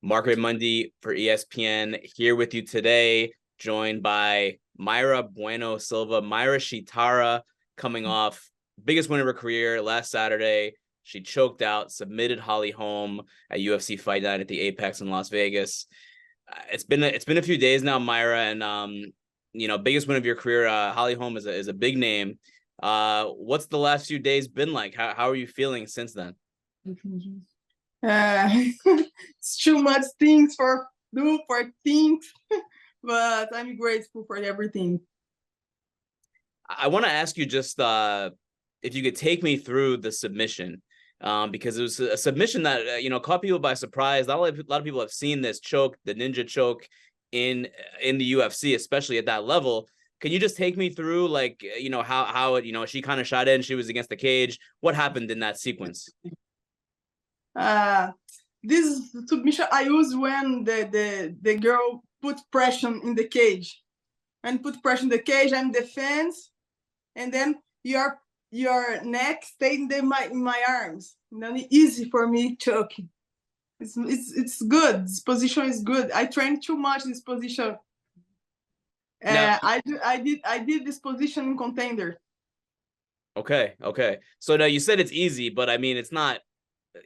Marc Raimondi for ESPN here with you today, joined by Mayra Bueno Silva. Mayra Sheetara coming off biggest win of her career last Saturday. She choked out, submitted Holly Holm at UFC Fight Night at the Apex in Las Vegas. It's been a few days now, Mayra, and biggest win of your career. Holly Holm is a big name. What's the last few days been like? How are you feeling since then? It's too much things for things, but I'm grateful for everything. I want to ask you just if you could take me through the submission, because it was a submission that caught people by surprise. A lot of people have seen this choke, the ninja choke, in the UFC, especially at that level. Can you just take me through, like, how it, she kind of shot in, she was against the cage. What happened in that sequence? This submission I use when the girl put pressure in the cage. And put pressure in the cage and defense, and then your neck stayed in my arms. And then it's easy for me choking. It's good. This position is good. I trained too much this position. I did this position in contender. Okay. So now you said it's easy, but I mean it's not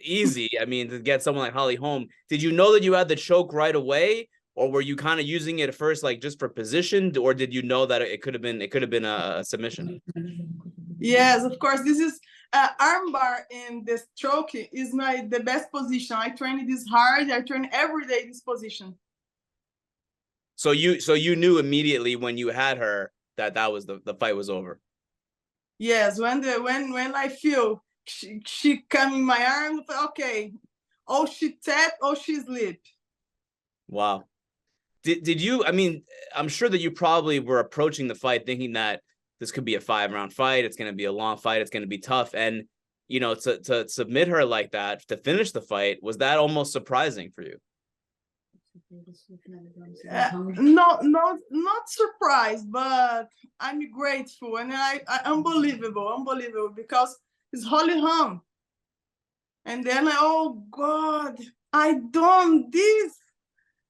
easy. I mean, to get someone like Holly Holm, did you know that you had the choke right away, or were you kind of using it at first, like just for position, or did you know that it could have been a submission? Yes, of course. This is armbar, and the choke is the best position. I train this hard. I train every day this position. So you knew immediately when you had her that was the fight was over. Yes, when I feel she come in my arm, okay, oh, she tap, oh, she sleep. Wow. Did you, I mean, I'm sure that you probably were approaching the fight thinking that this could be a 5-round fight, it's going to be a long fight, it's going to be tough, and to submit her like that to finish the fight, was that almost surprising for you? Not surprised, but I'm grateful, and I unbelievable because it's Holly Holm. And then oh God, I done this.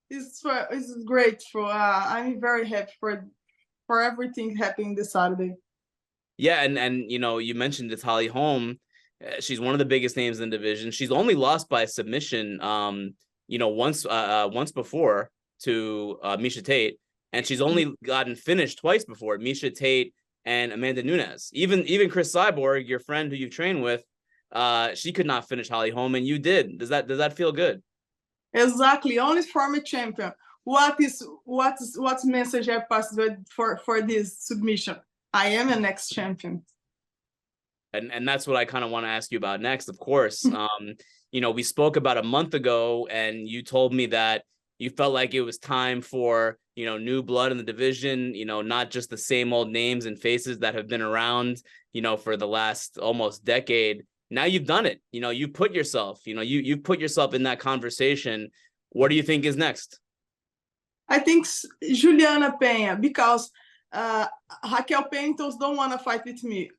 It's grateful. I'm very happy for everything happening this Saturday. Yeah, and you mentioned it's Holly Holm. She's one of the biggest names in the division. She's only lost by submission, once before to Miesha Tate, and she's only gotten finished twice before, Miesha Tate and Amanda Nunes. Even Chris Cyborg, your friend who you've trained with, she could not finish Holly Holm, and you did. Does that feel good? Exactly. Only former champion. What message I passed for this submission? I am a next champion. And that's what I kind of want to ask you about next, of course. We spoke about a month ago, and you told me that you felt like it was time for, new blood in the division, not just the same old names and faces that have been around, for the last almost decade. Now you've done it. You put yourself, you put yourself in that conversation. What do you think is next? I think Julianna Peña, because Raquel Pennington don't want to fight with me.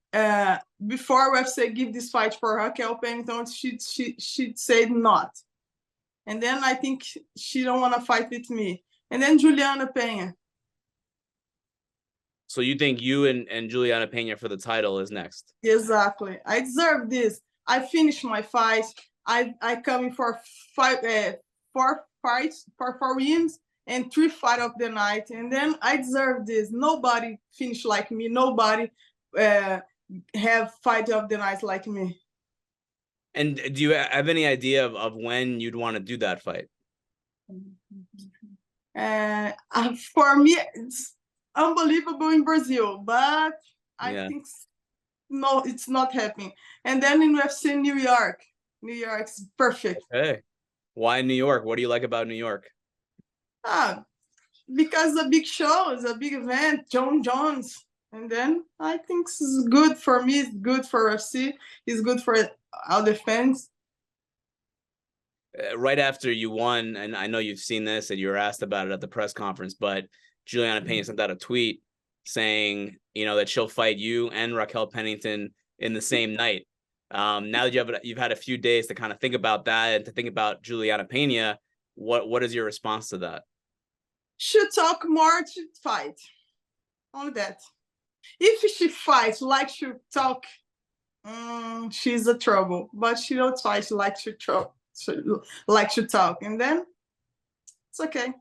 Before UFC give this fight for Raquel Pennington, she said not. And then I think she don't want to fight with me. And then Julianna Peña. So you think you and Julianna Peña for the title is next? Exactly. I deserve this. I finished my fight. I coming for 4 fights, for 4 wins and 3 fights of the night. And then I deserve this. Nobody finished like me. Nobody have fight of the night like me. And do you have any idea of when you'd want to do that fight? For me, it's unbelievable in Brazil, but I think no, it's not happening. And then in UFC New York is perfect. Okay. Why New York? What do you like about New York? Because it's a big show, it's a big event, John Jones. And then I think it's good for me, it's good for UFC, it's good for all the fans. Right after you won, and I know you've seen this and you were asked about it at the press conference, but Julianna Peña sent out a tweet saying, that she'll fight you and Raquel Pennington in the same night. Now that you've had a few days to kind of think about that and to think about Julianna Peña, what is your response to that? Should talk more to fight. Only that. If she fights like she talk, she's a trouble. But she don't fight, she like to talk. And then it's okay.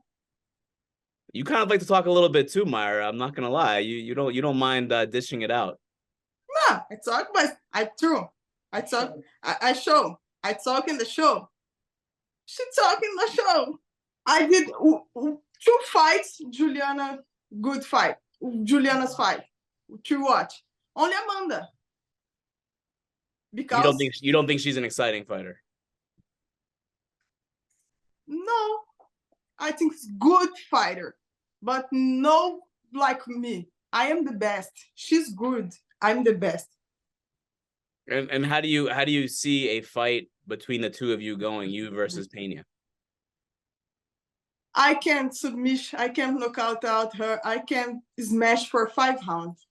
You kind of like to talk a little bit too, Mayra. I'm not gonna lie. You don't mind dishing it out. No, I talk, but I true. I talk. I show. I talk in the show. She talk in the show. I did 2 fights. Julianna, good fight. Julianna's fight to watch. Only Amanda. Because you don't think she's an exciting fighter? No, I think it's good fighter, but no like me. I am the best. She's good. I'm the best. And how do you see a fight between the two of you going, you versus Peña? I can submit. I can knock out her. I can smash for 5 rounds.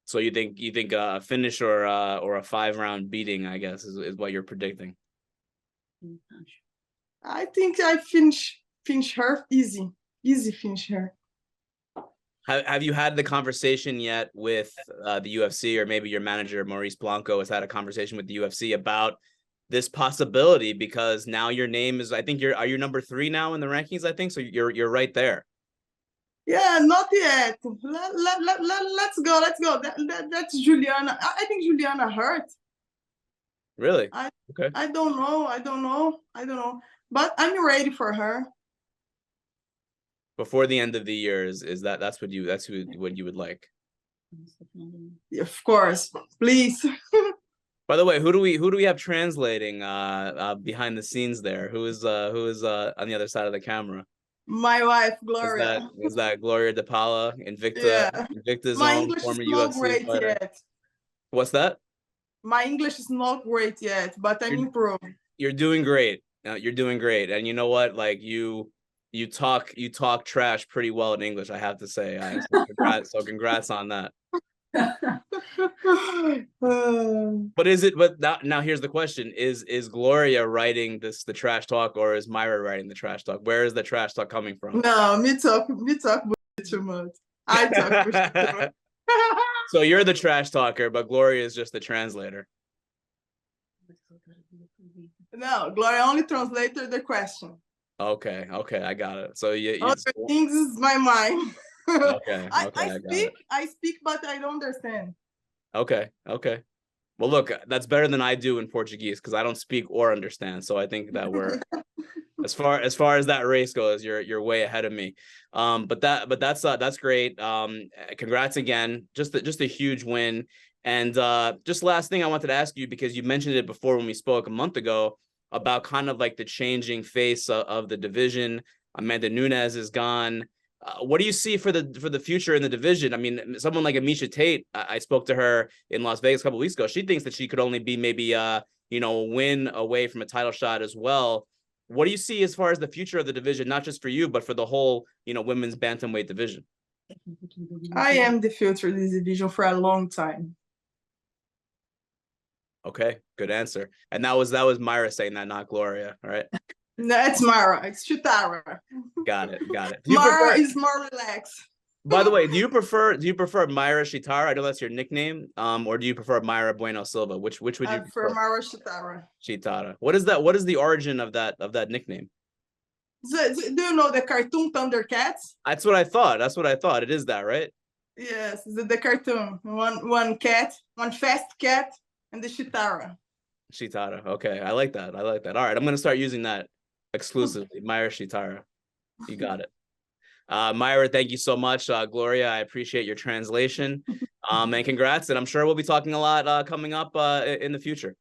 So you think a finish or a 5-round beating, I guess, is what you're predicting? I think I finish her easy finish her. Have you had the conversation yet with the UFC, or maybe your manager Maurice Blanco has had a conversation with the UFC about this possibility? Because now your name is, I think are you number 3 now in the rankings? I think so. You're right there. Yeah, not yet. Let's go. That's Julianna. I think Julianna hurt. Really? Okay. I don't know. But I'm ready for her. Before the end of the year, that's what you would like? Of course, please. By the way, who do we have translating behind the scenes there? Who is on the other side of the camera? My wife, Gloria. Is that Gloria DePaula, Invicta? Yeah. Invicta's My own English former is not UFC great fighter. Yet. What's that? My English is not great yet, but I'm improving. You're doing great. You're doing great, and you know what? Like you talk trash pretty well in English, I have to say. So congrats on that. But now here's the question: Is Gloria writing the trash talk, or is Mayra writing the trash talk? Where is the trash talk coming from? No, me talk too much. I talk too much. So you're the trash talker, but Gloria is just the translator. No, Gloria only translated the question. Okay, I got it. So other things is my mind. Okay, I speak, but I don't understand. Okay. Well, look, that's better than I do in Portuguese, because I don't speak or understand. So I think that we're as far as that race goes, you're way ahead of me. But that's great. Congrats again. Just a huge win. And just last thing I wanted to ask you, because you mentioned it before when we spoke a month ago about kind of like the changing face of the division. Amanda Nunes is gone. What do you see for the future in the division? I mean, someone like Amisha Tate, I spoke to her in Las Vegas a couple of weeks ago. She thinks that she could only be maybe a win away from a title shot as well. What do you see as far as the future of the division, not just for you, but for the whole, women's bantamweight division? I am the future of this division for a long time. Okay, good answer. And that was Mayra saying that, not Gloria, all right? No, it's Mayra. It's Sheetara. Got it. Mayra is more relaxed. By the way, do you prefer Mayra Sheetara? I know that's your nickname. Or do you prefer Mayra Bueno Silva? Which would you prefer? Mayra Sheetara. Sheetara. What is that? What is the origin of that nickname? Do you know the cartoon Thundercats? That's what I thought. It is that, right? Yes, the cartoon. One cat, one fast cat, and the Sheetara. Sheetara. Okay, I like that. All right, I'm gonna start using that exclusively. Mayra Sheetara. You got it. Mayra, thank you so much. Gloria, I appreciate your translation. And congrats. And I'm sure we'll be talking a lot coming up in the future.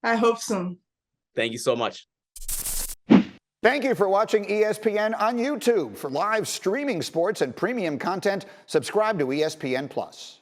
I hope so. Thank you so much. Thank you for watching ESPN on YouTube. For live streaming sports and premium content, subscribe to ESPN+.